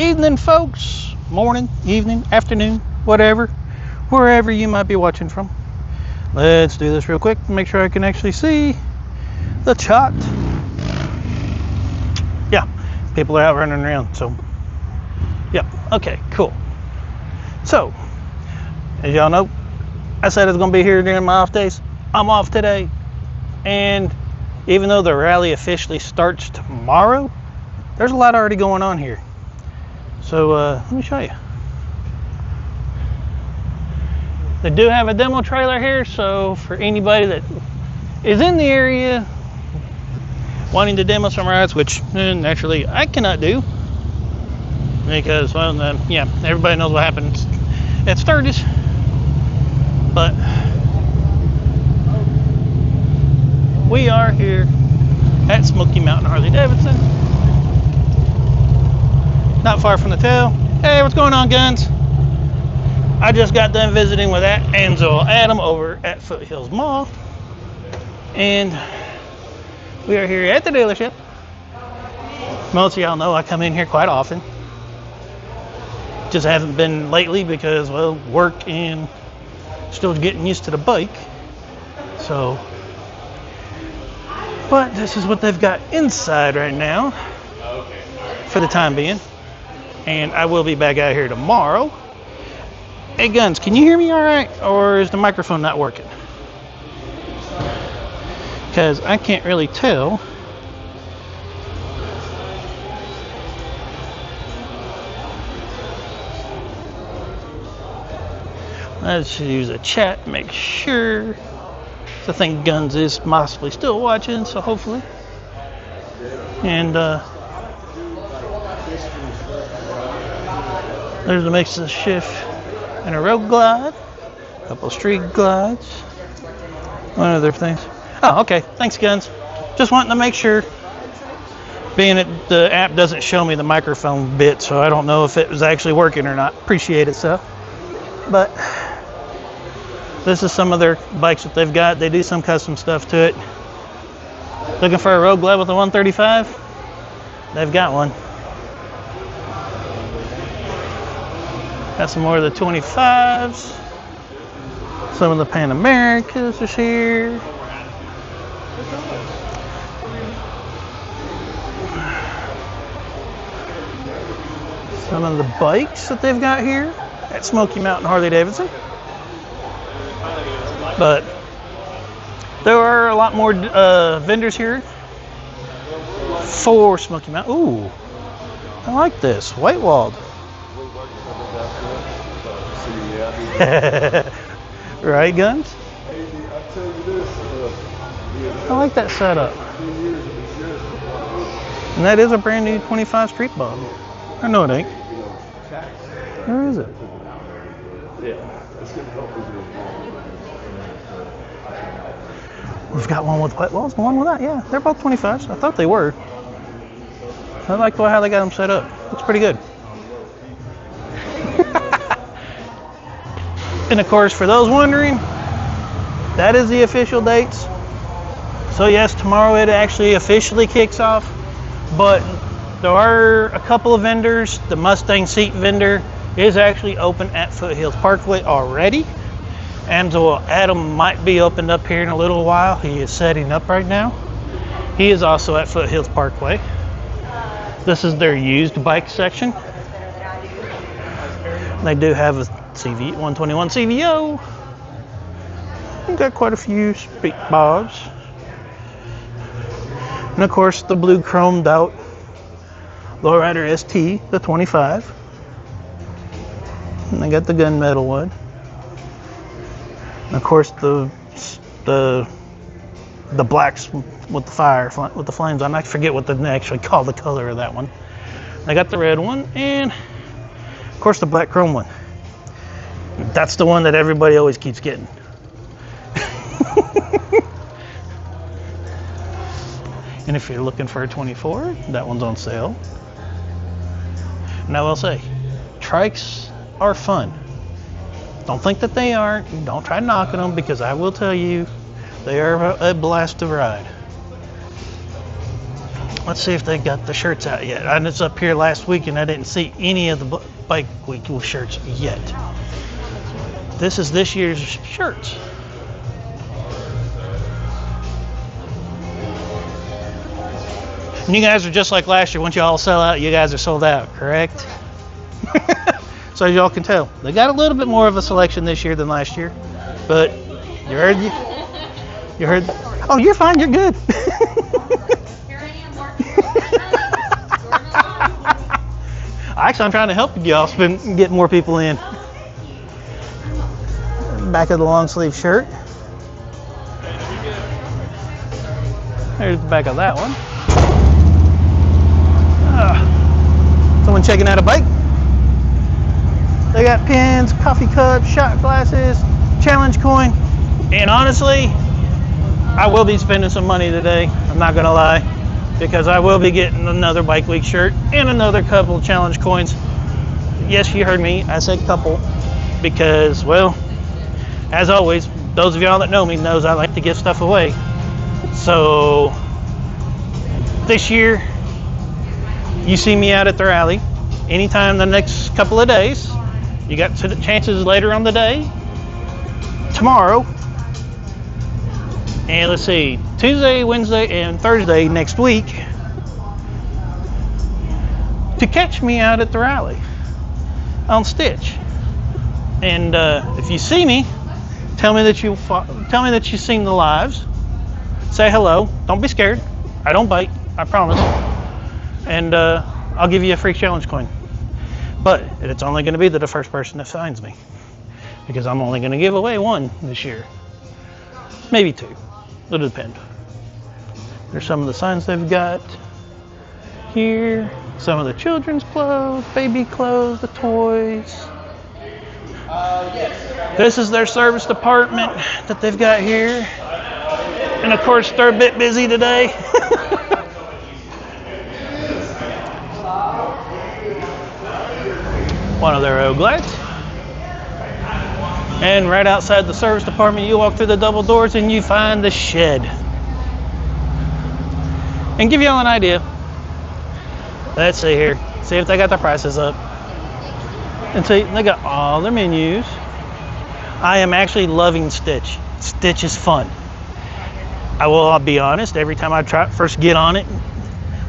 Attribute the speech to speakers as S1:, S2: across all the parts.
S1: evening, folks. Morning, evening, afternoon, whatever, wherever you might be watching from. Let's do this real quick to make sure I can actually see the chat. Yeah, people are out running around, so yep. Okay, cool. So, as y'all know, I said I was going to be here during my off days. I'm off today, and even though the rally officially starts tomorrow, there's a lot already going on here. So let me show you. They do have a demo trailer here, so for anybody that is in the area wanting to demo some rides, which naturally I cannot do because, well, yeah, everybody knows what happens at Sturgis. But we are here at Smoky Mountain Harley Davidson, not far from the tail. Hey, what's going on, Guns? I just got done visiting with Angel Adam over at Foothills Mall, and we are here at the dealership. Most of y'all know I come in here quite often. Just haven't been lately because, well, work and still getting used to the bike. So, but this is what they've got inside right now for the time being. And I will be back out here tomorrow. Hey, Guns, can you hear me all right? Or is the microphone not working? Because I can't really tell. Let's use a chat, make sure. So I think Guns is possibly still watching, so hopefully. And there's a mix of shift and a road glide, a couple of street glides, one other things. Oh, okay, thanks, Guns. Just wanting to make sure, being that the app doesn't show me the microphone bit, so I don't know if it was actually working or not. Appreciate it, so. But this is some of their bikes that they've got. They do some custom stuff to it. Looking for a road glide with a 135? They've got one. Got some more of the 25s. Some of the Pan Americas is here. Some of the bikes that they've got here at Smoky Mountain Harley Davidson. But there are a lot more vendors here for Smoky Mountain. Ooh, I like this. White-walled. Right, Guns? I like that setup. And that is a brand new 25 Street Bob. I know it ain't. Where is it? We've got one with white walls and one without. Yeah, they're both 25s. I thought they were. I like how they got them set up. Looks pretty good. And of course, for those wondering, that is the official dates. So yes, tomorrow it actually officially kicks off, but there are a couple of vendors. The Mustang seat vendor is actually open at Foothills Parkway already. Adam might be opened up here in a little while. He is setting up right now. He is also at Foothills Parkway. This is their used bike section. They do have a 121 CVO. We've got quite a few street bobs. And of course the blue chromed out Lowrider ST, the 25. And they got the gunmetal one. And of course the blacks with the fire, with the flames on. I forget what they actually call the color of that one. They got the red one, and of course the black chrome one. That's the one that everybody always keeps getting. And if you're looking for a 24, that one's on sale. And I will say, trikes are fun. Don't think that they aren't. Don't try knocking them, because I will tell you, they are a blast to ride. Let's see if they got the shirts out yet. I was up here last week and I didn't see any of the bike week shirts yet. This is this year's shirts. And you guys are just like last year. Once you all sell out, you guys are sold out, correct? So as y'all can tell, they got a little bit more of a selection this year than last year. But you heard. Oh, you're fine. You're good. Actually, I'm trying to help y'all get more people in. Back of the long sleeve shirt. There's the back of that one. Someone checking out a bike. They got pins, coffee cups, shot glasses, challenge coin. And honestly, I will be spending some money today. I'm not gonna lie, because I will be getting another bike week shirt and another couple of challenge coins. Yes, you heard me. I said couple because, well, as always, those of y'all that know me knows I like to give stuff away. So this year, you see me out at the rally anytime the next couple of days. You got chances later on the day, tomorrow, and let's see, Tuesday, Wednesday, and Thursday next week to catch me out at the rally on Stitch. And if you see me, tell me that you've seen the lives. Say hello. Don't be scared. I don't bite. I promise. And I'll give you a free challenge coin. But it's only going to be the first person that finds me, because I'm only going to give away one this year. Maybe two. It'll depend. There's some of the signs they've got here. Some of the children's clothes, baby clothes, the toys. This is their service department that they've got here. And of course, they're a bit busy today. One of their road glides. And right outside the service department, you walk through the double doors and you find the shed. And give y'all an idea. Let's see here. See if they got their prices up. And see, they got all their menus. I am actually loving Stitch. Stitch is fun. I'll be honest, every time I first get on it,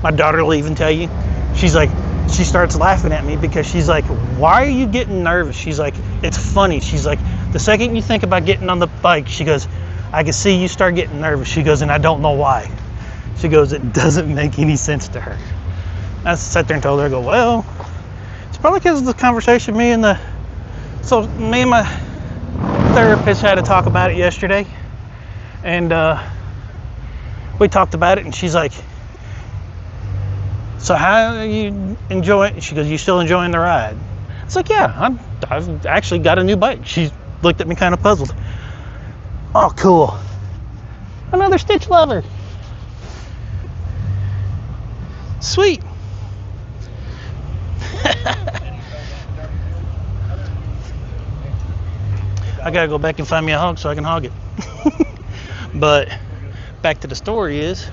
S1: my daughter will even tell you, she's like, she starts laughing at me because she's like, why are you getting nervous? She's like, it's funny. She's like, the second you think about getting on the bike, she goes, I can see you start getting nervous. She goes, and I don't know why. She goes, it doesn't make any sense to her. I sat there and told her, I go, well, it's probably because of the conversation me and my therapist had to talk about it yesterday. And we talked about it, and she's like, so how are you enjoying it? She goes, you still enjoying the ride? It's like, yeah, I've actually got a new bike. She looked at me kind of puzzled. Oh, cool. Another Stitch lover. Sweet. I gotta go back and find me a hog so I can hog it. But back to the story is,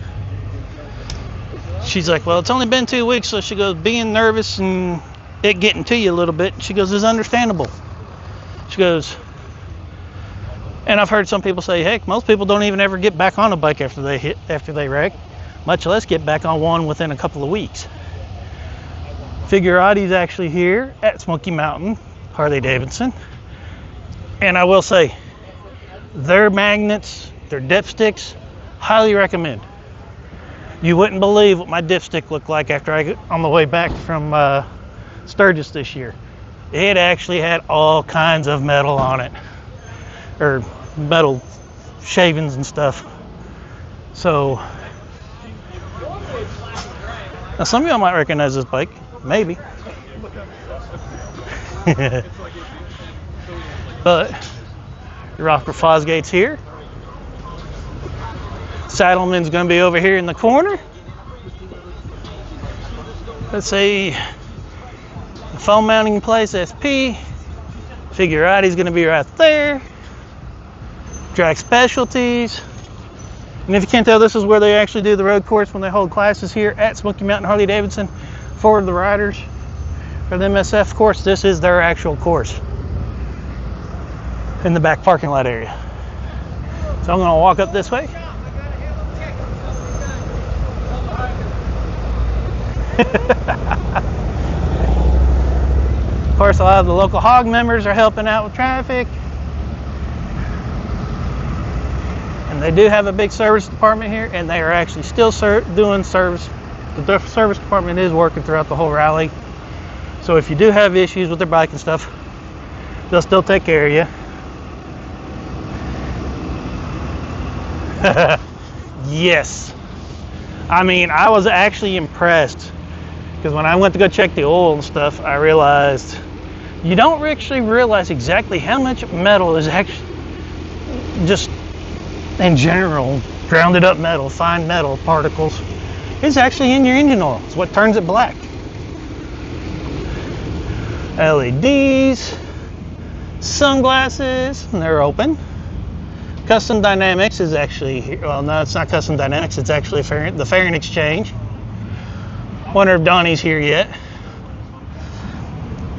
S1: she's like, well, it's only been 2 weeks. So she goes, being nervous and it getting to you a little bit, she goes, is understandable. She goes, and I've heard some people say, heck, most people don't even ever get back on a bike after they wreck, much less get back on one within a couple of weeks. Figurati's actually here at Smoky Mountain, Harley Davidson. And I will say, their magnets, their dipsticks, highly recommend. You wouldn't believe what my dipstick looked like after on the way back from Sturgis this year. It actually had all kinds of metal on it, or metal shavings and stuff. So now some of y'all might recognize this bike, maybe. But your rocker Fosgate's here. Saddleman's going to be over here in the corner. Let's see, the foam mounting place, SP. Figurati's going to be right there. Drag Specialties. And if you can't tell, this is where they actually do the road course when they hold classes here at Smoky Mountain Harley Davidson for the riders. For the MSF course, this is their actual course in the back parking lot area. So I'm going to walk up this way. Of course, a lot of the local hog members are helping out with traffic. And they do have a big service department here, and they are actually still doing service. The service department is working throughout the whole rally. So if you do have issues with their bike and stuff, they'll still take care of you. Yes. I mean, I was actually impressed because when I went to go check the oil and stuff, I realized you don't actually realize exactly how much metal is actually just in general grounded up metal, fine metal particles. It's actually in your engine oil. It's what turns it black. LEDs, sunglasses, and they're open. Custom Dynamics is actually here. Well, no, it's not Custom Dynamics. It's actually the fairing exchange. Wonder if Donnie's here yet.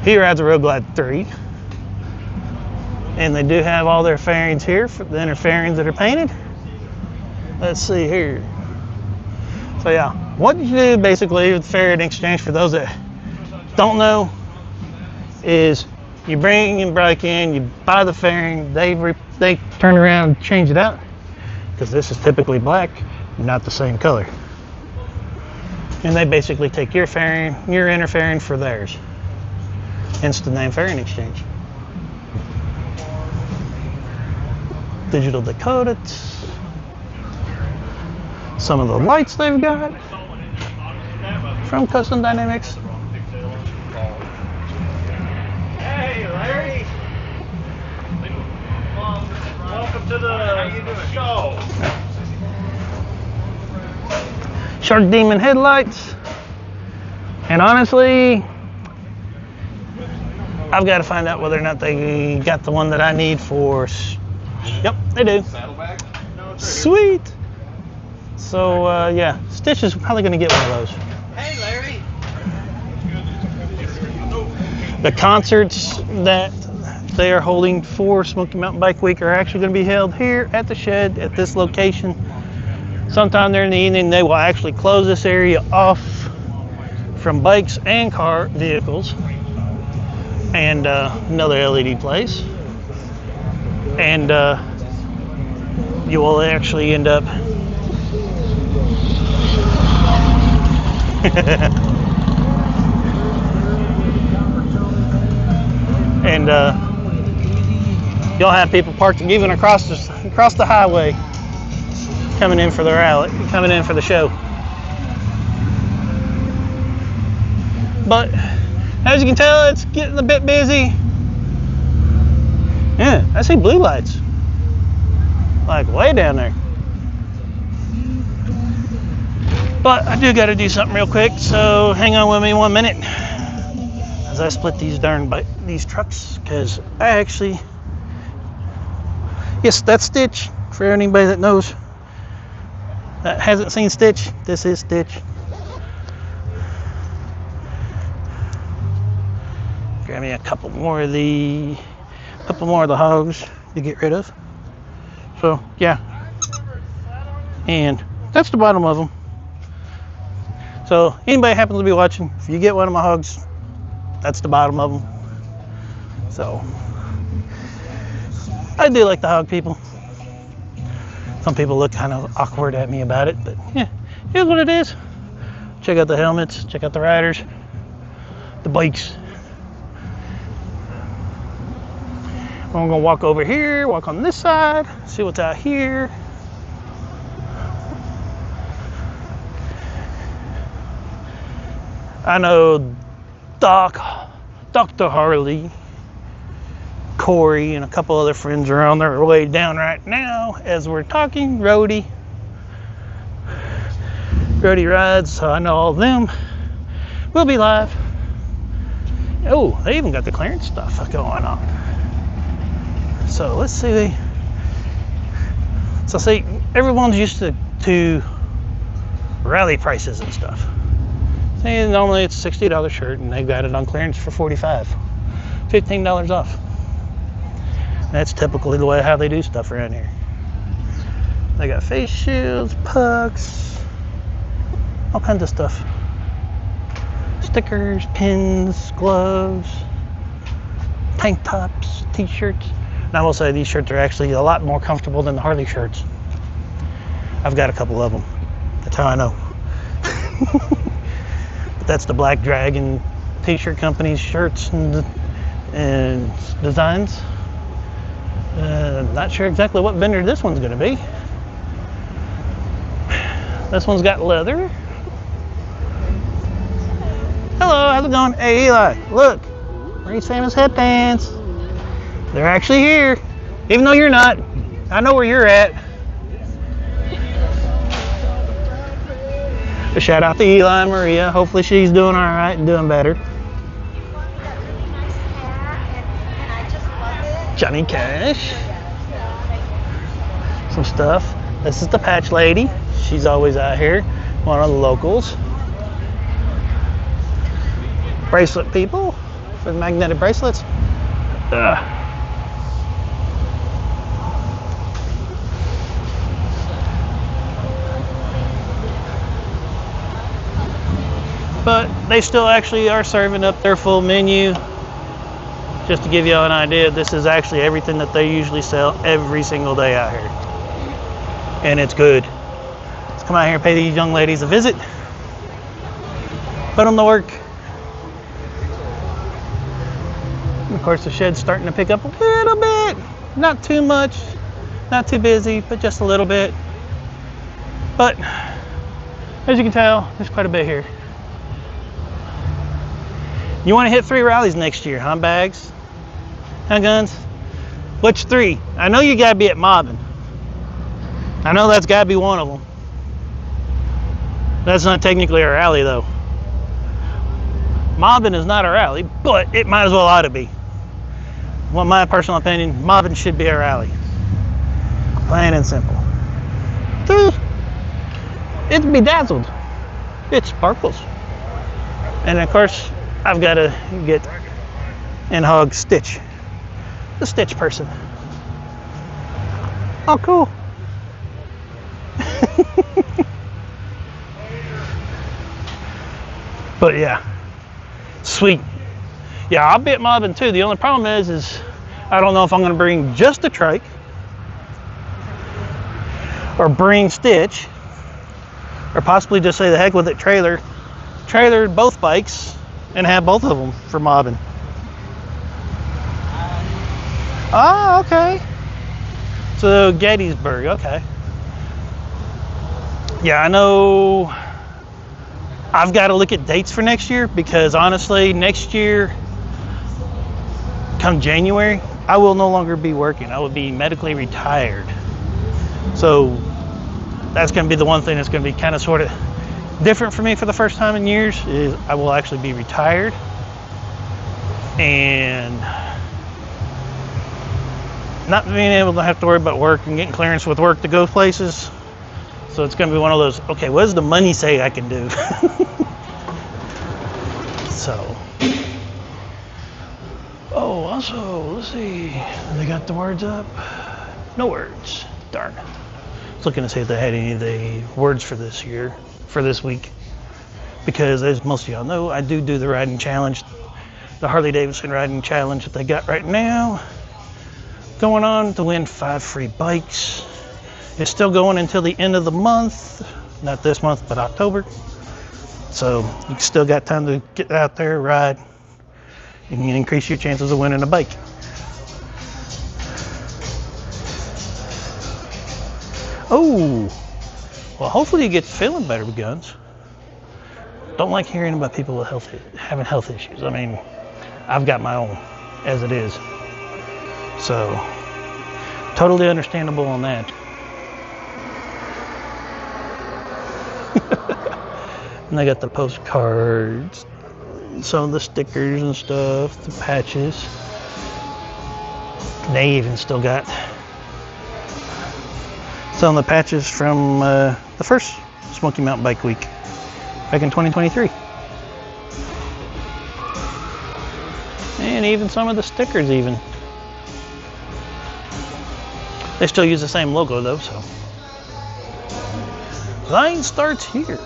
S1: He rides a Road Glide 3. And they do have all their fairings here for the inner fairings that are painted. Let's see here. So yeah, what you do basically with fairing exchange, for those that don't know, is you bring your bike in, you buy the fairing, they turn around and change it out, because this is typically black, not the same color. And they basically take your fairing, your inner fairing, for theirs. Hence the name fairing exchange. Digital Dakotas. Some of the lights they've got from Custom Dynamics.
S2: Hey, Larry. Welcome to the show.
S1: Shark Demon headlights. And honestly, I've got to find out whether or not they got the one that I need for. Yep, they do.
S2: Saddlebag?
S1: Sweet. So yeah, Stitch is probably going to get one of those.
S2: Hey, Larry.
S1: The concerts that they are holding for Smoky Mountain Bike Week are actually going to be held here at the shed at this location. Sometime during the evening, they will actually close this area off from bikes and car vehicles, and another LED place. And you will actually end up and you'll have people parked even across the highway coming in for the rally, coming in for the show. But as you can tell, it's getting a bit busy. Yeah, I see blue lights, like way down there. But I do got to do something real quick, so hang on with me 1 minute as I split these trucks, because I actually, yes, that's Stitch. For anybody that knows, that hasn't seen Stitch, this is Stitch. Grab me a couple more of the hogs to get rid of. So yeah, and that's the bottom of them. So anybody happens to be watching, if you get one of my hogs, that's the bottom of them. So I do like the hog people. Some people look kind of awkward at me about it, but yeah, here's what it is. Check out the helmets, check out the riders, the bikes. I'm gonna walk over here, walk on this side, see what's out here. I know Dr. Harley, Corey, and a couple other friends are on their way down right now as we're talking. Rody rides, so I know all of them will be live. Oh, they even got the clearance stuff going on. So let's see. So see, everyone's used to rally prices and stuff. See, normally it's a $60 shirt and they've got it on clearance for $45, $15 off. That's typically the way how they do stuff around here. They got face shields, pucks, all kinds of stuff. Stickers, pins, gloves, tank tops, t-shirts. And I will say these shirts are actually a lot more comfortable than the Harley shirts. I've got a couple of them. That's how I know. But that's the Black Dragon t-shirt company's shirts and designs. Not sure exactly what vendor this one's going to be. This one's got leather. Hello, how's it going? Hey Eli, look, Mary's famous headbands. They're actually here, even though you're not. I know where you're at. A shout out to Eli and Maria. Hopefully she's doing all right and doing better. Johnny Cash. Some stuff. This is the Patch Lady. She's always out here. One of the locals. Bracelet people for the magnetic bracelets. But they still actually are serving up their full menu. Just to give you an idea, this is actually everything that they usually sell every single day out here. And it's good. Let's come out here and pay these young ladies a visit. Put them to work. And of course, the shed's starting to pick up a little bit. Not too much, not too busy, but just a little bit. But as you can tell, there's quite a bit here. You want to hit 3 rallies next year, huh, Bags? Huh, Guns? Which 3? I know you got to be at Mobbin. I know that's got to be one of them. That's not technically a rally, though. Mobbin is not a rally, but it might as well ought to be. Well, my personal opinion, Mobbin should be a rally. Plain and simple. It's bedazzled. It sparkles. And of course, I've got to get and hug Stitch. The Stitch person. Oh, cool. But yeah, sweet. Yeah, I'll be at Mobbin too. The only problem is I don't know if I'm going to bring just a trike or bring Stitch, or possibly just say the heck with it, trailer both bikes and have both of them for Mobbin. Oh, okay. So Gettysburg, okay. Yeah, I know. I've got to look at dates for next year, because honestly, next year, come January, I will no longer be working. I will be medically retired. So that's going to be the one thing that's going to be kind of sort of different for me for the first time in years, is I will actually be retired. And not being able to have to worry about work and getting clearance with work to go places. So it's going to be one of those, okay, what does the money say I can do? So, oh, also, let's see, they got the words up? No words, darn. I was looking to see if they had any of the words for this year, for this week. Because as most of y'all know, I do the riding challenge, the Harley Davidson riding challenge that they got right now. Going on to win 5 free bikes. It's still going until the end of the month, not this month, but October. So you still got time to get out there, ride, and increase your chances of winning a bike. Oh, well, hopefully you get feeling better with guns. Don't like hearing about people with having health issues. I mean, I've got my own as it is. So totally understandable on that. And they got the postcards, some of the stickers and stuff, the patches. They even still got Selling the patches from the first Smoky Mountain Bike Week back in 2023. And even some of the stickers even. They still use the same logo though, so. Line starts here.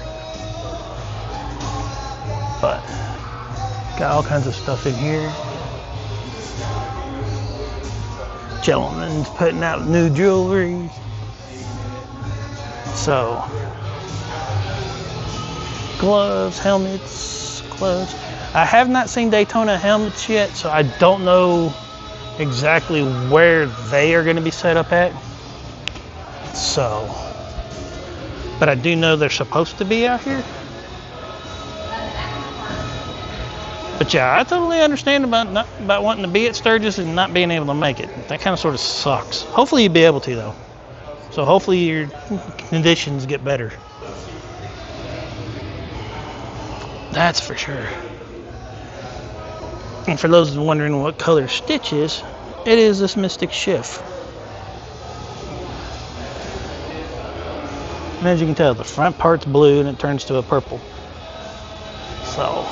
S1: But got all kinds of stuff in here. Gentlemen's putting out new jewelry. So, gloves, helmets, gloves. I have not seen Daytona helmets yet, so I don't know exactly where they are going to be set up at. So, but I do know they're supposed to be out here. But yeah, I totally understand about wanting to be at Sturgis and not being able to make it. That kind of sort of sucks. Hopefully you'll be able to though. So hopefully your conditions get better. That's for sure. And for those wondering what color Stitch is, it is this Mystic Shift. And as you can tell, the front part's blue and it turns to a purple. So.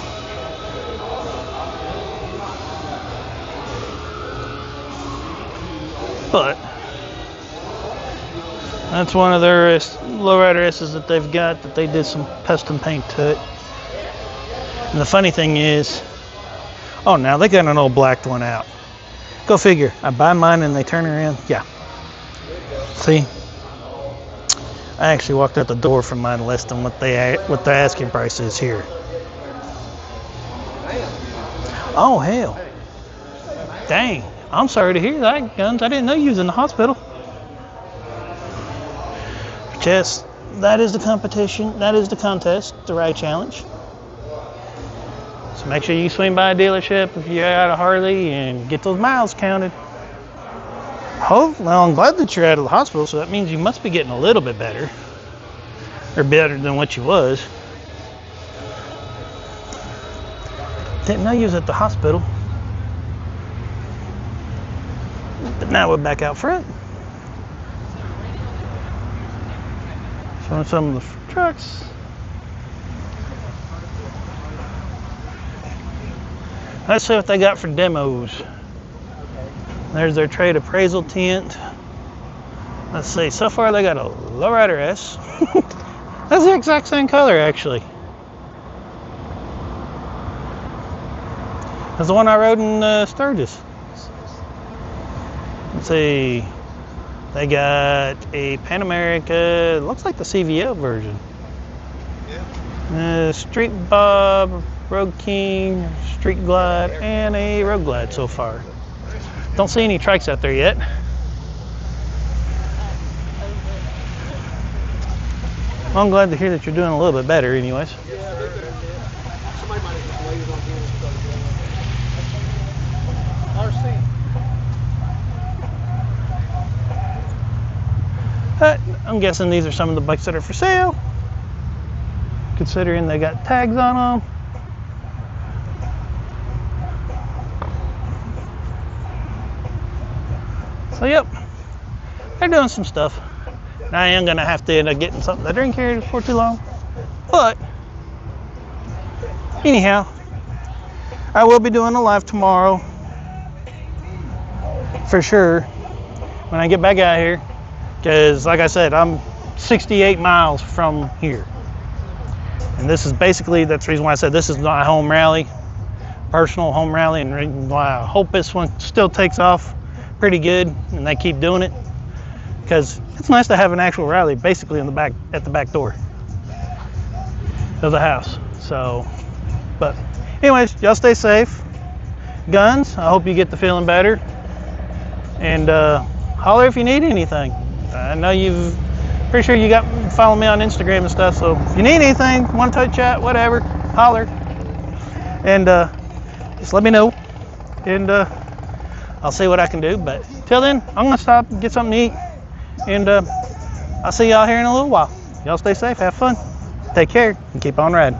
S1: But that's one of their lowrider S's that they've got that they did some custom paint to it. And the funny thing is, oh, now they got an old blacked one out. Go figure. I buy mine and they turn around. Yeah. See? I actually walked out the door from mine less than what the asking price is here. Oh, hell. Dang. I'm sorry to hear that, Guns. I didn't know you was in the hospital. Yes, that is the competition. That is the contest, the ride challenge. So make sure you swing by a dealership if you're out of Harley and get those miles counted. Oh, well, I'm glad that you're out of the hospital, so that means you must be getting a little bit better. Or better than what you was. Didn't know you was at the hospital. But now we're back out front. Showing some of the trucks. Let's see what they got for demos. There's their trade appraisal tent. Let's see, so far they got a lowrider S. That's the exact same color actually. That's the one I rode in Sturgis. Let's see. They got a Pan America, looks like the CVO version. Yeah. Street Bob, Road King, Street Glide, and a Road Glide so far. Don't see any trikes out there yet. Well, I'm glad to hear that you're doing a little bit better anyways. I'm guessing these are some of the bikes that are for sale, considering they got tags on them. So yep, they're doing some stuff. Now I am gonna have to end up getting something to drink here before too long. But anyhow, I will be doing a live tomorrow for sure when I get back out here. Because like I said, I'm 68 miles from here. And this is basically, that's the reason why I said this is my home rally, personal home rally, and why I hope this one still takes off pretty good and they keep doing it. Because it's nice to have an actual rally basically in the back, at the back door of the house. So, but anyways, y'all stay safe. Guns, I hope you get the feeling better. And holler if you need anything. I know you've, pretty sure you got, follow me on Instagram and stuff, so if you need anything, want to chat, whatever, holler. And just let me know, and I'll see what I can do. But till then, I'm gonna stop and get something to eat, and I'll see y'all here in a little while. Y'all stay safe, have fun, take care, and keep on riding.